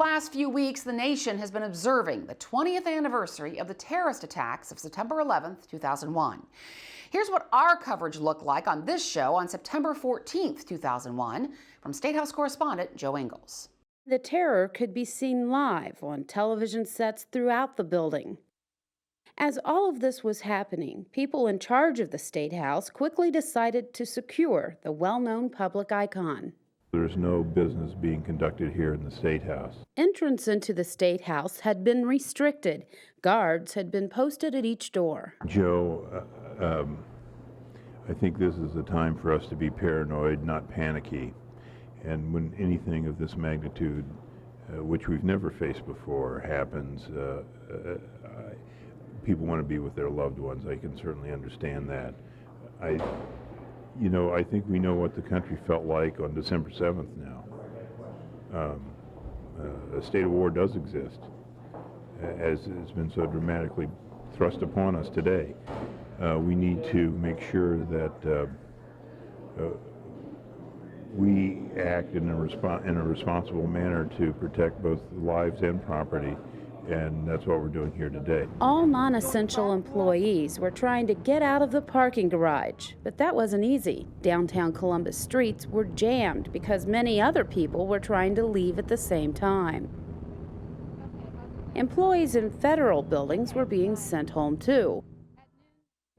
last few weeks, the nation has been observing the 20th anniversary of the terrorist attacks of September 11th, 2001. Here's what our coverage looked like on this show on September 14th, 2001, from Statehouse correspondent Jo Ingles. The terror could be seen live on television sets throughout the building. As all of this was happening, people in charge of the Statehouse quickly decided to secure the well-known public icon. There's no business being conducted here in the Statehouse. Entrance into the Statehouse had been restricted. Guards had been posted at each door. Joe, I think this is the time for us to be paranoid, not panicky. And when anything of this magnitude, which we've never faced before, happens, people want to be with their loved ones. I can certainly understand that. I think we know what the country felt like on December 7th now. A state of war does exist, as it's been so dramatically thrust upon us today. We need to make sure that we act in a responsible manner to protect both lives and property. And that's what we're doing here today. All non-essential employees were trying to get out of the parking garage, but that wasn't easy. Downtown Columbus streets were jammed because many other people were trying to leave at the same time. Employees in federal buildings were being sent home too.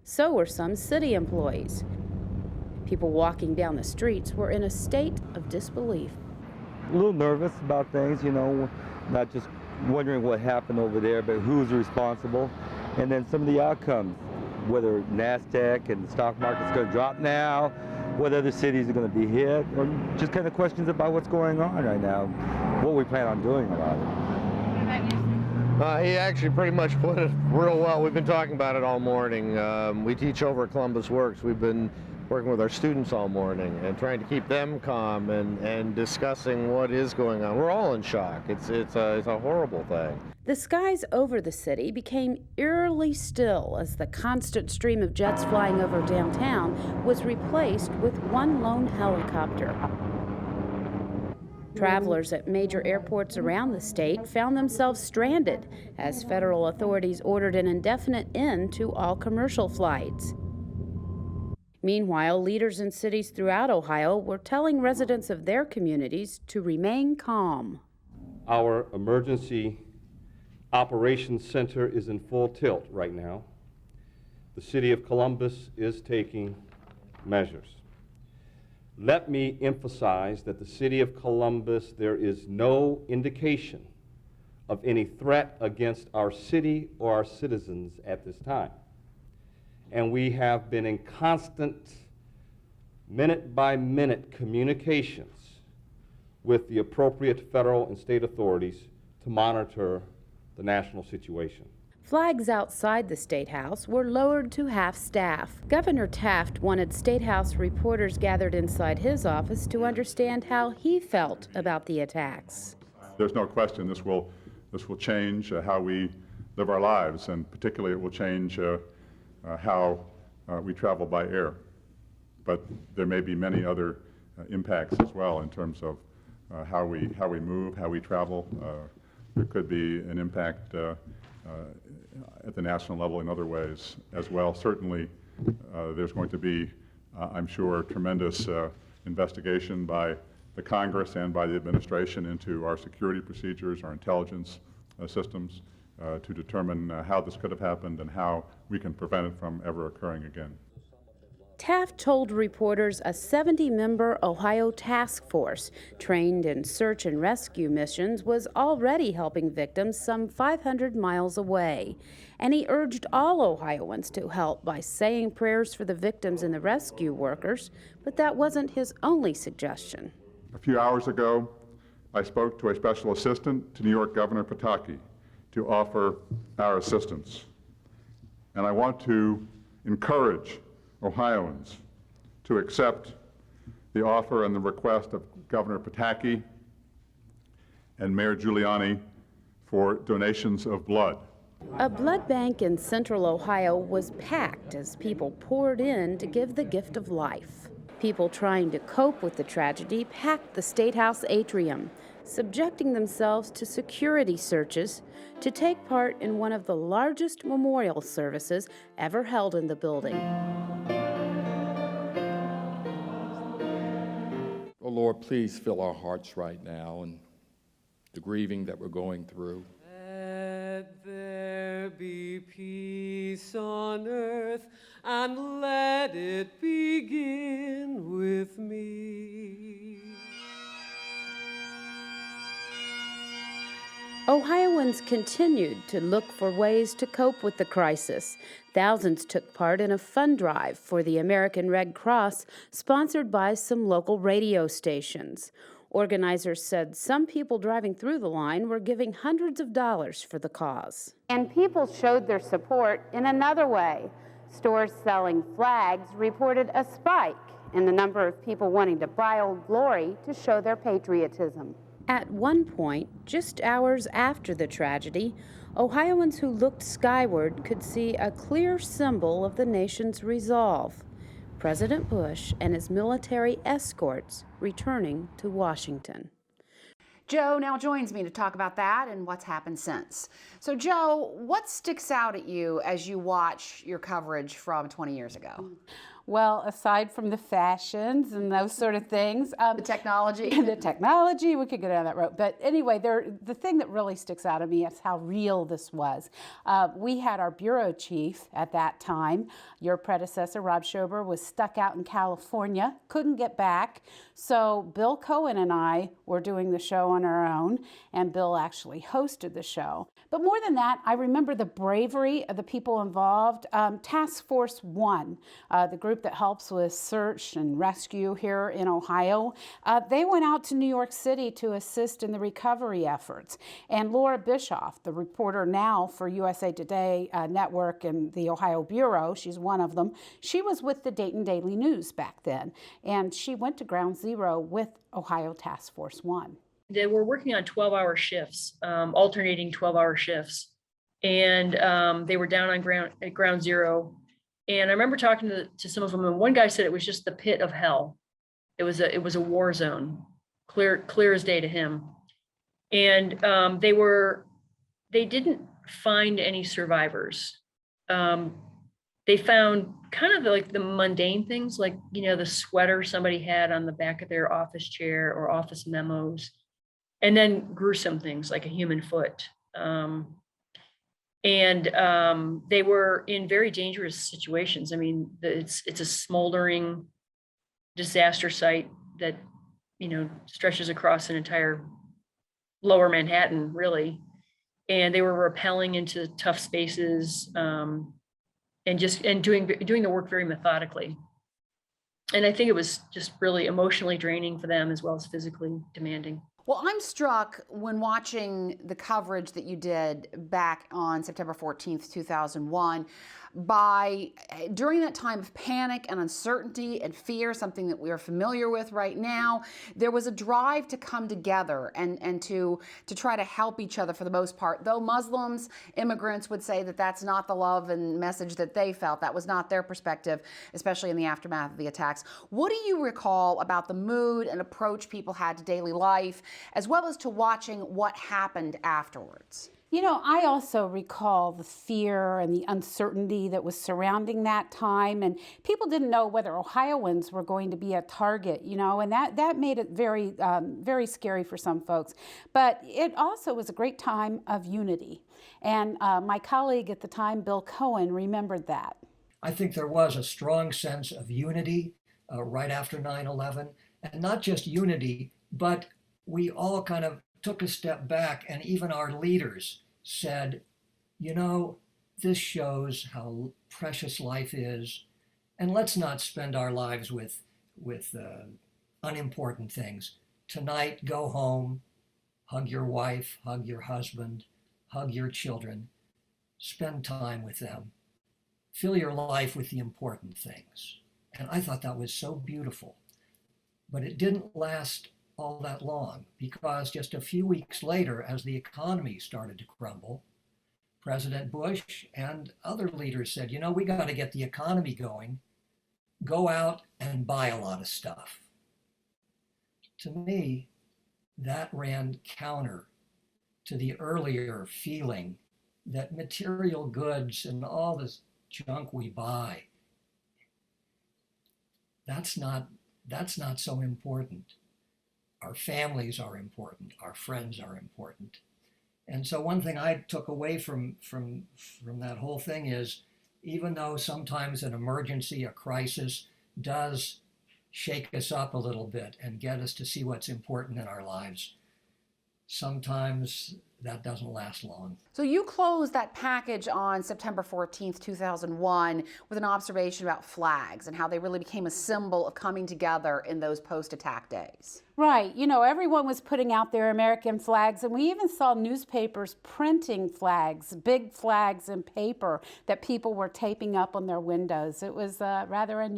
So were some city employees. People walking down the streets were in a state of disbelief. A little nervous about things, not just wondering what happened over there, but who's responsible, and then some of the outcomes, whether NASDAQ and the stock market's going to drop now, what other cities are going to be hit, or just kind of questions about what's going on right now, what we plan on doing about it. He actually pretty much put it real well. We've been talking about it all morning. We teach over at Columbus Works. We've been working with our students all morning and trying to keep them calm and discussing what is going on. We're all in shock. It's a horrible thing. The skies over the city became eerily still as the constant stream of jets flying over downtown was replaced with one lone helicopter. Travelers at major airports around the state found themselves stranded as federal authorities ordered an indefinite end to all commercial flights. Meanwhile, leaders in cities throughout Ohio were telling residents of their communities to remain calm. Our emergency operations center is in full tilt right now. The city of Columbus is taking measures. Let me emphasize that the city of Columbus, there is no indication of any threat against our city or our citizens at this time. And we have been in constant, minute-by-minute communications with the appropriate federal and state authorities to monitor the national situation. Flags outside the Statehouse were lowered to half-staff. Governor Taft wanted Statehouse reporters gathered inside his office to understand how he felt about the attacks. There's no question this will change how we live our lives, and particularly it will change how we travel by air. But there may be many other impacts as well in terms of how we move, how we travel. There could be an impact at the national level in other ways as well. Certainly there's going to be, I'm sure, tremendous investigation by the Congress and by the administration into our security procedures, our intelligence systems, to determine how this could have happened and how we can prevent it from ever occurring again. Taft told reporters a 70-member Ohio task force trained in search and rescue missions was already helping victims some 500 miles away. And he urged all Ohioans to help by saying prayers for the victims and the rescue workers, but that wasn't his only suggestion. A few hours ago, I spoke to a special assistant to New York Governor Pataki to offer our assistance. And I want to encourage Ohioans to accept the offer and the request of Governor Pataki and Mayor Giuliani for donations of blood. A blood bank in central Ohio was packed as people poured in to give the gift of life. People trying to cope with the tragedy packed the Statehouse atrium. subjecting themselves to security searches to take part in one of the largest memorial services ever held in the building. Oh Lord, please fill our hearts right now and the grieving that we're going through. Let there be peace on earth, and let it begin with me. Ohioans continued to look for ways to cope with the crisis. Thousands took part in a fund drive for the American Red Cross, sponsored by some local radio stations. Organizers said some people driving through the line were giving hundreds of dollars for the cause. And people showed their support in another way. Stores selling flags reported a spike in the number of people wanting to buy Old Glory to show their patriotism. At one point, just hours after the tragedy, Ohioans who looked skyward could see a clear symbol of the nation's resolve: President Bush and his military escorts returning to Washington. Jo now joins me to talk about that and what's happened since. So Jo, what sticks out at you as you watch your coverage from 20 years ago? Well, aside from the fashions and those sort of things. The technology. The technology, we could go down that road. But anyway, the thing that really sticks out to me is how real this was. We had our bureau chief at that time. Your predecessor, Rob Schober, was stuck out in California, couldn't get back. So Bill Cohen and I were doing the show on our own, and Bill actually hosted the show. But more than that, I remember the bravery of the people involved. Task Force 1, the group that helps with search and rescue here in Ohio, they went out to New York City to assist in the recovery efforts. And Laura Bischoff, the reporter now for USA Today Network and the Ohio Bureau, she's one of them, she was with the Dayton Daily News back then. And she went to Ground Zero with Ohio Task Force 1. They were working on 12-hour shifts, alternating 12-hour shifts. And they were down on ground zero. And I remember talking to some of them, and one guy said it was just the pit of hell. It was a war zone, clear as day to him. And they didn't find any survivors. They found kind of like the mundane things, like, the sweater somebody had on the back of their office chair or office memos, and then gruesome things like a human foot. They were in very dangerous situations. I mean, it's a smoldering disaster site that, stretches across an entire lower Manhattan, really. And they were rappelling into tough spaces and doing the work very methodically. And I think it was just really emotionally draining for them as well as physically demanding. Well, I'm struck when watching the coverage that you did back on September 14th, 2001, during that time of panic and uncertainty and fear, something that we are familiar with right now, there was a drive to come together and to try to help each other for the most part. Though Muslims, immigrants would say that that's not the love and message that they felt. That was not their perspective, especially in the aftermath of the attacks. What do you recall about the mood and approach people had to daily life, as well as to watching what happened afterwards? I also recall the fear and the uncertainty that was surrounding that time, and people didn't know whether Ohioans were going to be a target, and that made it very, very scary for some folks. But it also was a great time of unity, and my colleague at the time, Bill Cohen, remembered that. I think there was a strong sense of unity right after 9/11, and not just unity, but we all kind of took a step back, and even our leaders said, this shows how precious life is, and let's not spend our lives with unimportant things. Tonight, go home, hug your wife, hug your husband, hug your children, spend time with them, fill your life with the important things. And I thought that was so beautiful. But it didn't last all that long, because just a few weeks later, as the economy started to crumble, President Bush and other leaders said, we got to get the economy going, go out and buy a lot of stuff. To me, that ran counter to the earlier feeling that material goods and all this junk we buy, that's not so important. Our families are important. Our friends are important. And so one thing I took away from that whole thing is, even though sometimes an emergency, a crisis, does shake us up a little bit and get us to see what's important in our lives, sometimes that doesn't last long. So you closed that package on September 14th, 2001 with an observation about flags and how they really became a symbol of coming together in those post-attack days. Right. You know, everyone was putting out their American flags, and we even saw newspapers printing flags, big flags in paper that people were taping up on their windows. It was rather unusual.